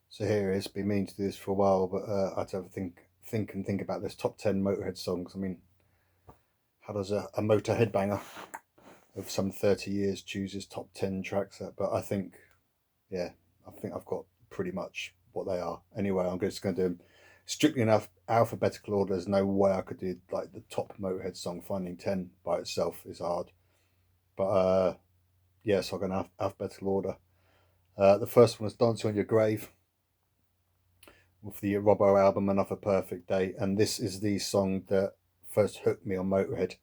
So here it is. Been meaning to do this for a while, but I had to have a think about this top 10 Motorhead songs. I mean, how does a Motorhead banger of some 30 years choose his top 10 tracks? But I think, yeah, I think I've got pretty much what they are. Anyway, I'm just going to do them strictly enough alphabetical order. There's no way I could do like the top Motorhead song. Finding 10 by itself is hard. But yeah, so I'm going to alphabetical order. The first one is Dancing on Your Grave, with the Robbo album Another Perfect Day, and this is the song that first hooked me on Motorhead.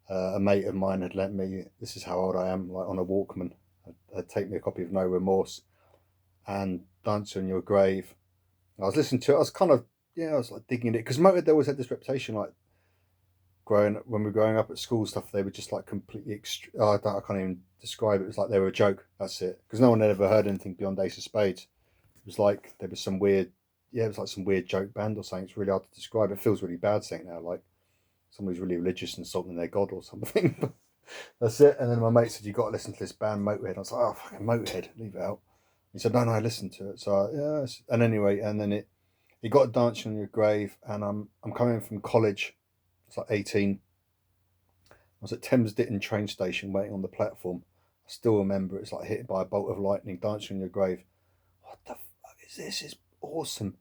A mate of mine had lent me This Is How Old I Am, like on a Walkman. Had taken me a copy of No Remorse and Dance on Your Grave. I was listening to it. I was kind of, yeah, I was like digging it because Motorhead, they always had this reputation, like growing when we were growing up at school stuff. They were just like completely. I can't even describe it. It was like they were a joke. That's it. Because no one had ever heard anything beyond Ace of Spades. It was like there was some weird, yeah, it was like some weird joke band or something. It's really hard to describe. It feels really bad saying now, like somebody's really religious and insulting their god or something. But that's it. And then my mate said, "You got to listen to this band Motorhead." I was like, "Oh, fucking Motorhead, leave it out." He said, "No, no, listen to it." So yeah, and anyway, and then it got a Dancing on Your Grave, and I'm coming from college. It's like 18. I was at Thames Ditton train station waiting on the platform. I still remember it's like hit by a bolt of lightning, Dancing on Your Grave. What the fuck is this? It's awesome.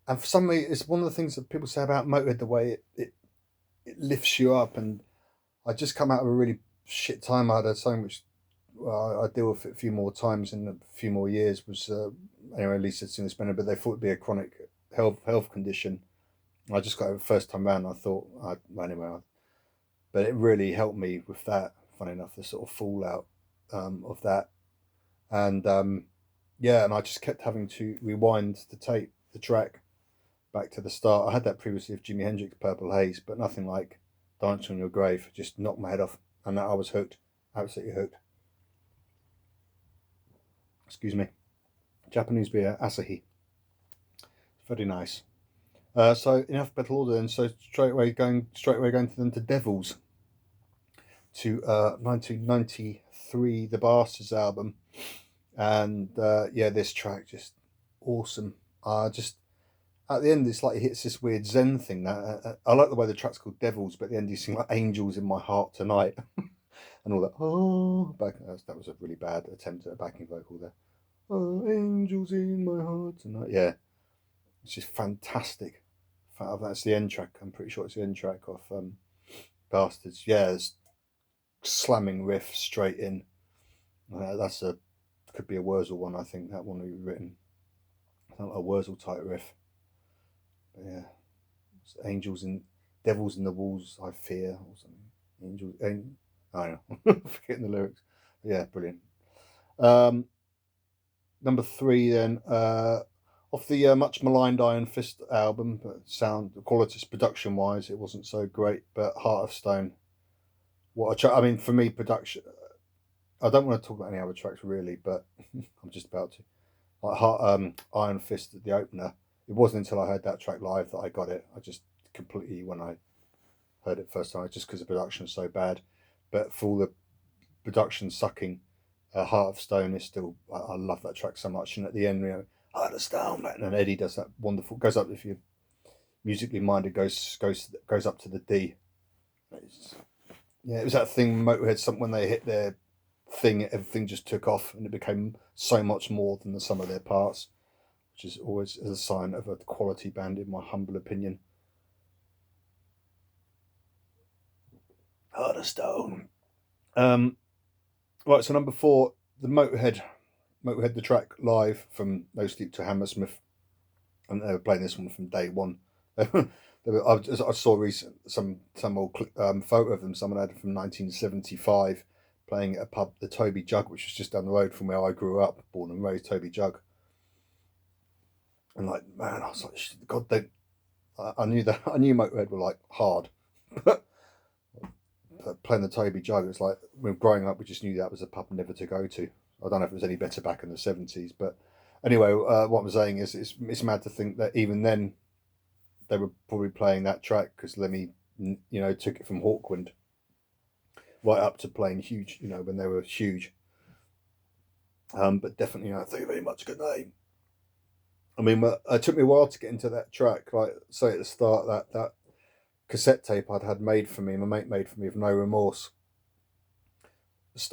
And for some reason, it's one of the things that people say about Motorhead, the way it lifts you up. And I just come out of a really shit time. I had so much. Well, I deal with it a few more times in a few more years. Was anyway, at least it's in this manner. But they thought it'd be a chronic health condition. I just got it the first time round. I thought, anyway, but it really helped me with that. Funny enough, the sort of fallout of that, and yeah, and I just kept having to rewind the tape, the track, back to the start. I had that previously of Jimi Hendrix, Purple Haze, but nothing like Dance on Your Grave. Just knocked my head off, and that I was hooked, absolutely hooked. Excuse me. Japanese beer, Asahi. Very nice. So in alphabetical order, then. So straight away going to them to Devils, to 1993, the Bastards album, and yeah, this track just awesome. Just at the end, it's like it hits this weird Zen thing. That I like the way the track's called Devils, but at the end you sing like "Angels in My Heart Tonight" and all that. Oh, that was a really bad attempt at a backing vocal there. Oh, angels in my heart tonight. Yeah, it's just fantastic. That's the end track. I'm pretty sure it's the end track of Bastards. Yeah, it's slamming riff straight in. That's a could be a Wurzel one. I think that one will be written. A Wurzel type riff. But yeah, it's angels and devils in the walls I fear or something. Angels. I don't know. Forgetting the lyrics. Yeah, brilliant. Um, Number three then. Off the much maligned Iron Fist album, but sound quality production wise, it wasn't so great. But Heart of Stone, I mean, for me, production. I don't want to talk about any other tracks really, but I'm just about to. Like Iron Fist, the opener. It wasn't until I heard that track live that I got it. I just completely when I heard it first time, just because the production is so bad. But for all the production sucking, Heart of Stone is still. I love that track so much. And at the end, Heart of Stone, man, and Eddie does that wonderful. Goes up if you're musically minded. Goes up to the D. Yeah, it was that thing Motorhead. Something when they hit their thing, everything just took off, and it became so much more than the sum of their parts, which is always a sign of a quality band, in my humble opinion. Heart of Stone. Um, right, so number four, the Motorhead, the track live from No Sleep to Hammersmith, and they were playing this one from day one. I saw some old photo of them. Someone had it from 1975, playing at a pub, the Toby Jug, which was just down the road from where I grew up, born and raised, Toby Jug. And like, man, I was like, God, I knew that I knew Motorhead were like hard, but playing the Toby Jug, it's like when growing up, we just knew that was a pub never to go to. I don't know if it was any better back in the 70s, but anyway, what I'm saying is it's mad to think that even then they were probably playing that track because Lemmy, took it from Hawkwind right up to playing huge, when they were huge. But definitely, thank you very much. Good night. I mean, it took me a while to get into that track. Like, say at the start, that cassette tape I'd had made for me, my mate made for me, of No Remorse,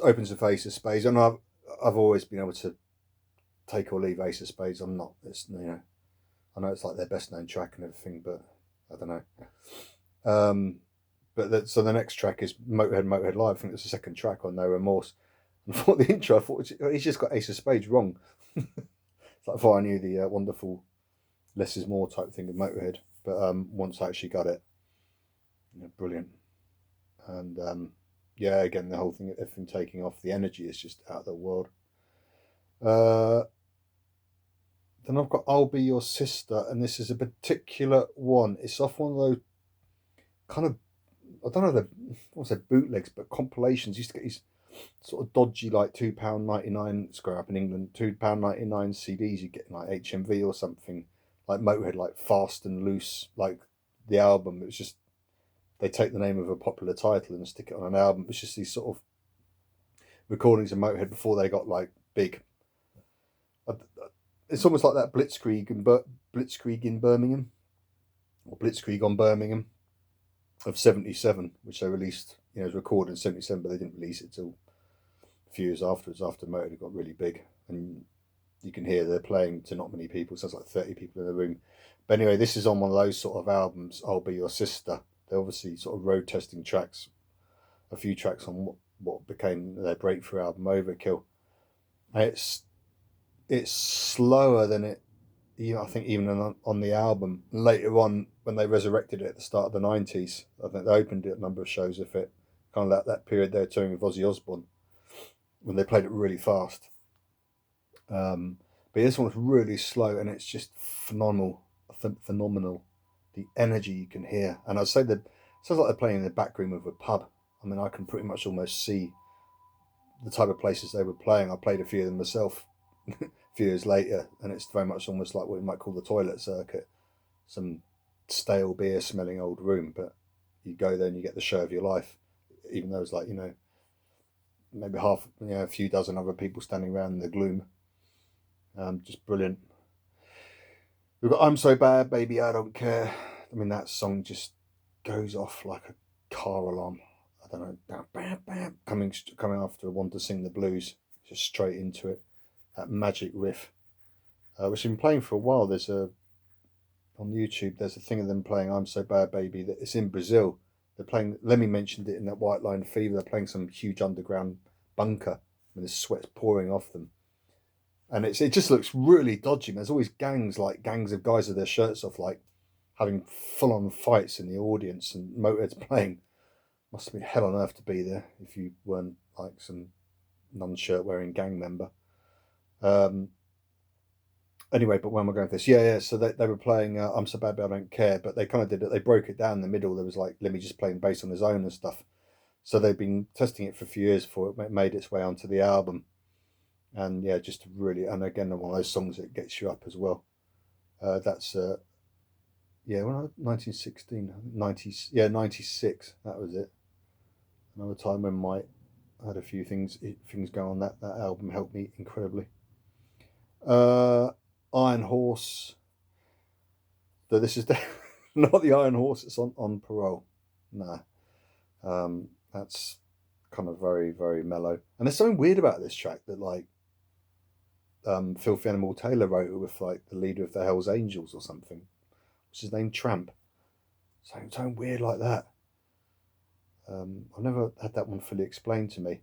opens with Ace of Spades, and I've always been able to take or leave Ace of Spades. I'm not, it's, you know, I know it's like their best known track and everything, but I don't know. So the next track is Motorhead Live. I think it's the second track on No Remorse. And for the intro, I thought he's just got Ace of Spades wrong. It's like, before I knew the wonderful less is more type thing of Motorhead, but once I actually got it, you know, brilliant. And yeah, again, the whole thing, everything taking off, the energy is just out of the world. Then I've got I'll Be Your Sister, and this is a particular one. It's off one of those kind of, I don't know, I won't say bootlegs, but compilations. Used to get these sort of dodgy, like £2.99, it's growing up in England, £2.99 CDs you get in like HMV or something, like Motorhead, like Fast and Loose, like the album. It was just, they take the name of a popular title and stick it on an album. It's just these sort of recordings of Motorhead before they got like big. It's almost like that Blitzkrieg in Birmingham, or Blitzkrieg on Birmingham of '77, which they released. You know, it was recorded in '77, but they didn't release it till a few years afterwards, after Motorhead got really big. And you can hear they're playing to not many people. So it's like 30 people in the room. But anyway, this is on one of those sort of albums, I'll Be Your Sister. They're obviously sort of road testing tracks, a few tracks on what became their breakthrough album, Overkill. And it's slower than it, you know, I think even on the album. Later on, when they resurrected it at the start of the 90s, I think they opened it a number of shows with it, kind of that period they were touring with Ozzy Osbourne, when they played it really fast. But this one's really slow, and it's just phenomenal. The energy you can hear. And I'd say that it sounds like they're playing in the back room of a pub. I mean, I can pretty much almost see the type of places they were playing. I played a few of them myself a few years later, and it's very much almost like what you might call the toilet circuit. Some stale beer smelling old room, but you go there and you get the show of your life, even though it's like, you know, maybe half, you know, a few dozen other people standing around in the gloom. Just brilliant. We've got I'm So Bad, Baby, I Don't Care. I mean, that song just goes off like a car alarm. I don't know, bam, bam, coming after One to Sing the Blues, just straight into it. That magic riff, which I've been playing for a while. There's on YouTube, there's a thing of them playing I'm So Bad, Baby, that it's in Brazil. They're playing, Lemmy mentioned it in that White Line Fever, they're playing some huge underground bunker and the sweat's pouring off them. And it just looks really dodgy. There's always gangs of guys with their shirts off, like having full-on fights in the audience, and Motorhead's playing. Must have been hell on earth to be there if you weren't like some non-shirt wearing gang member. Anyway, but where am I going with this? Yeah. So they were playing I'm So Bad, But I Don't Care, but they kind of did it. They broke it down in the middle. There was like Lemmy just playing bass on his own and stuff. So they've been testing it for a few years before it made its way onto the album. And yeah, just really, and again, one of those songs that gets you up as well. That's yeah, when 1916, 96. That was it. Another time when I had a few things go on. That album helped me incredibly. Iron Horse. So this is not the Iron Horse. It's on Parole. Nah, that's kind of very, very mellow. And there's something weird about this track that like Filthy Animal Taylor wrote it with like the leader of the Hells Angels or something. What's his name? Tramp. Something weird like that. I've never had that one fully explained to me.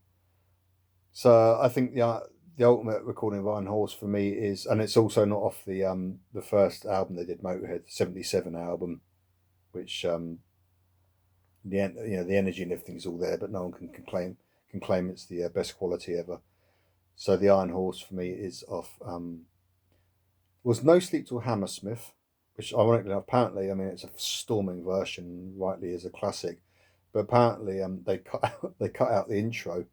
So I think the ultimate recording of Iron Horse for me is, and it's also not off the first album they did, Motorhead, '77 album, which the energy and everything's all there, but no one can claim it's the best quality ever. So the Iron Horse for me is off. Was No Sleep Till Hammersmith, which ironically, apparently, I mean, it's a storming version, rightly as a classic, but apparently they cut out the intro,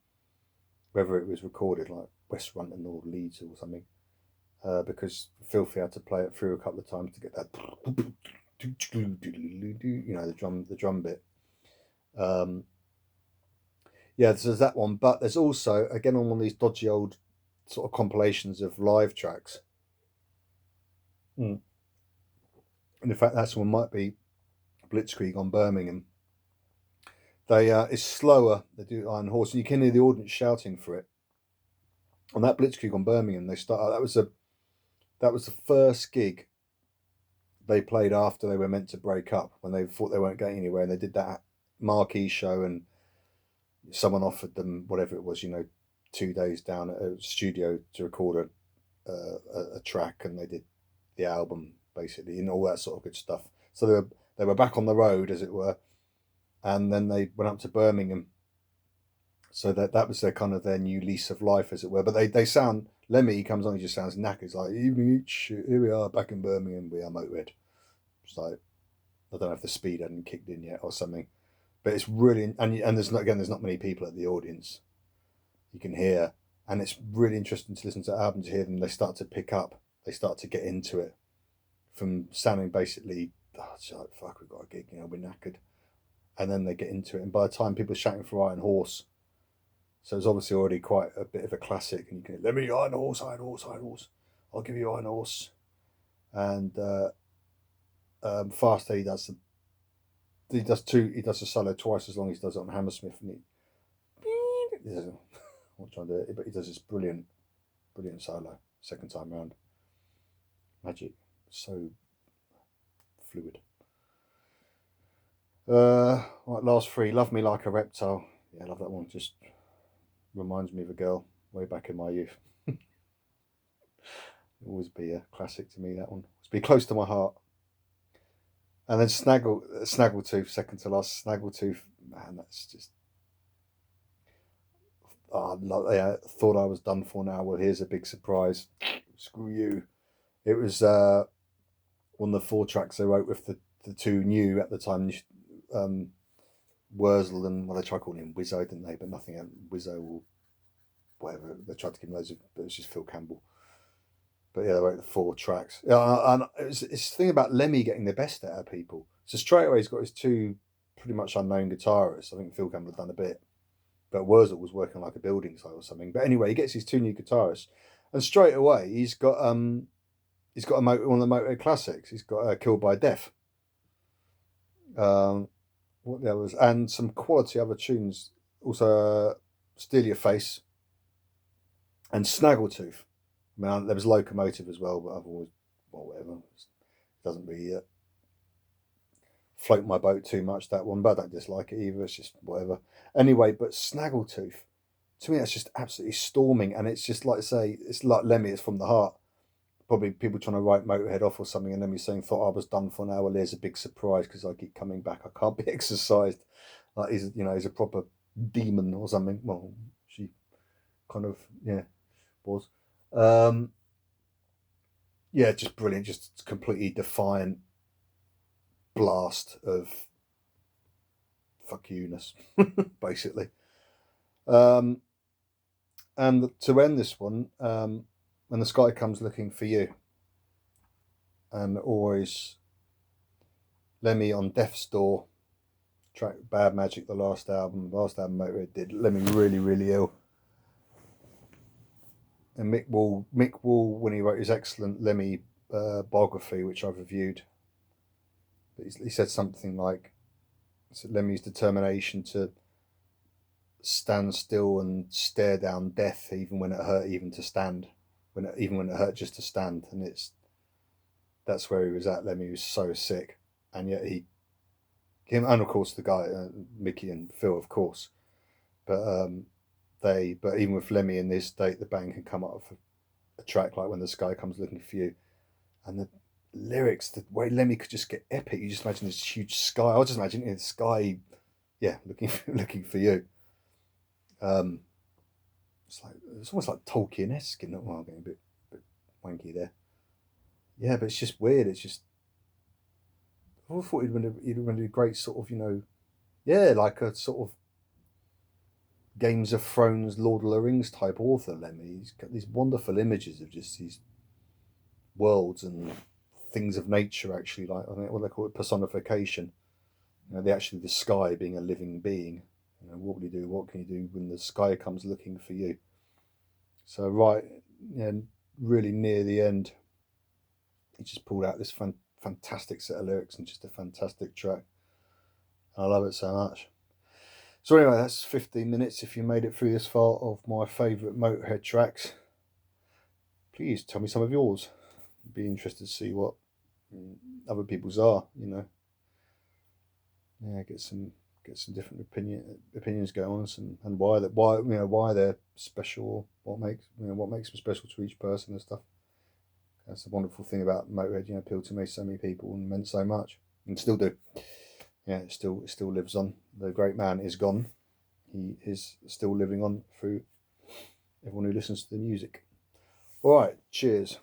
whether it was recorded like West Runton or Leeds or something, because Filthy had to play it through a couple of times to get that, you know, the drum bit. Yeah, there's that one, but there's also, again, on one of these dodgy old sort of compilations of live tracks, Mm. And in fact, that's one might be Blitzkrieg on Birmingham. They it's slower. They do Iron Horse, and you can hear the audience shouting for it. On that Blitzkrieg on Birmingham, they start. That was the first gig they played after they were meant to break up, when they thought they weren't going anywhere, and they did that marquee show, and someone offered them whatever it was, 2 days down at a studio to record a track, and they did the album basically, and all that sort of good stuff. So they were back on the road, as it were, and then they went up to Birmingham. So that was their new lease of life, as it were. But they sound, Lemmy comes on, he just sounds knackered. It's like, evening each, here we are back in Birmingham, we are Motorhead. It's like, I don't know if the speed hadn't kicked in yet or something, but it's really, and there's not many people at the audience. You can hear, and it's really interesting to listen to the album, to hear them. They start to pick up, they start to get into it, from sounding basically, it's like, fuck, we've got a gig, we're knackered, and then they get into it, and by the time people are shouting for Iron Horse, so it's obviously already quite a bit of a classic, and you can, let me Iron Horse, Iron Horse, Iron Horse, I'll give you Iron Horse, and Fast Eddie he does the solo twice as long as he does it on Hammersmith, and he I'm trying to do it, but he does this brilliant solo second time round. Magic, so fluid. Right, last three. Love Me Like a Reptile. Yeah, I love that one. Just reminds me of a girl way back in my youth. It'll always be a classic to me, that one. It's be close to my heart. And then Snaggletooth, second to last. Snaggletooth, man, that's just. I thought I was done for now. Well, here's a big surprise. Screw you. It was one of the 4 tracks they wrote with the two new at the time, Wurzel and, well, they tried calling him Wizzo, didn't they? But nothing, Wizzo or whatever. They tried to give him loads of, but it was just Phil Campbell. But yeah, they wrote the 4 tracks. Yeah, and it's the thing about Lemmy getting the best out of people. So straight away he's got his 2 pretty much unknown guitarists. I think Phil Campbell had done a bit, but Wurzel was working like a building site or something. But anyway, he gets his 2 new guitarists, and straight away he's got one of the Motorhead classics. He's got Killed by Death. What the others, and some quality other tunes. Also, Steal Your Face and Snaggletooth. I mean, there was Locomotive as well, but I've always, well, whatever. It doesn't really float my boat too much, that one, but I don't dislike it either. It's just whatever. Anyway, but Snaggletooth, to me, that's just absolutely storming, and it's just like, say, it's like Lemmy, it's from the heart. Probably people trying to write Motorhead off or something, and Lemmy saying, thought I was done for now. Well, there's a big surprise because I keep coming back. I can't be exercised. Like he's a proper demon or something. Well, she kind of, yeah, was. Yeah, just brilliant, just completely defiant blast of fuck you-ness, basically. And to end this one, When the Sky Comes Looking for You, and always Lemmy on Death's Door, track Bad Magic, the last album Motorhead did, Lemmy really, really ill. And Mick Wall, when he wrote his excellent Lemmy biography, which I've reviewed, but he said something like, Lemmy's determination to stand still and stare down death, even when it hurt, even to stand, even when it hurt just to stand, and that's where he was at. Lemmy was so sick, and yet him, and of course the guy Mickey and Phil, of course, but even with Lemmy in this state, the band can come up with a track like When the Sky Comes Looking for You, and the lyrics, the way Lemmy could just get epic. You just imagine this huge sky. I was just imagining the sky, yeah, looking for you. It's almost like Tolkien-esque, and well, I'm getting a bit wanky there. Yeah, but it's just weird. It's just, I thought he'd been a great sort of, yeah, like a sort of Games of Thrones, Lord of the Rings type author. Lemmy, he's got these wonderful images of just these worlds and things of nature. Actually, like, I think what they call it, personification. The sky being a living being. What will you do? What can you do when the sky comes looking for you? So right, really near the end, he just pulled out this fantastic set of lyrics and just a fantastic track. I love it so much. So anyway, that's 15 minutes. If you made it through this far of my favourite Motorhead tracks, please tell me some of yours. I'd be interested to see what other people's are, you know. Yeah, get some different opinions going on, and why they're special, what makes them special to each person and stuff. That's the wonderful thing about Motorhead, you know, appealed to me, so many people, and meant so much, and still do. Yeah, it still lives on. The great man is gone. He is still living on through everyone who listens to the music. All right, cheers.